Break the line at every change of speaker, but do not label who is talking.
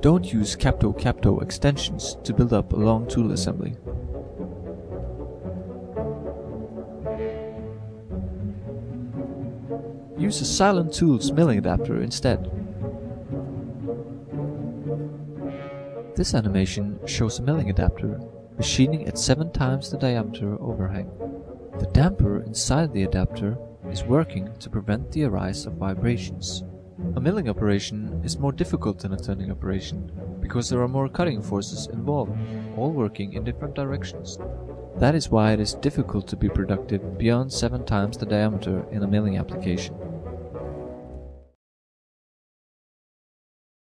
Don't use Capto extensions to build up a long tool assembly. Use a Silent Tools milling adapter instead. This animation shows a milling adapter machining at 7 times the diameter overhang. The damper inside the adapter is working to prevent the arise of vibrations. A milling operation is more difficult than a turning operation because there are more cutting forces involved, all working in different directions. That is why it is difficult to be productive beyond 7 times the diameter in a milling application.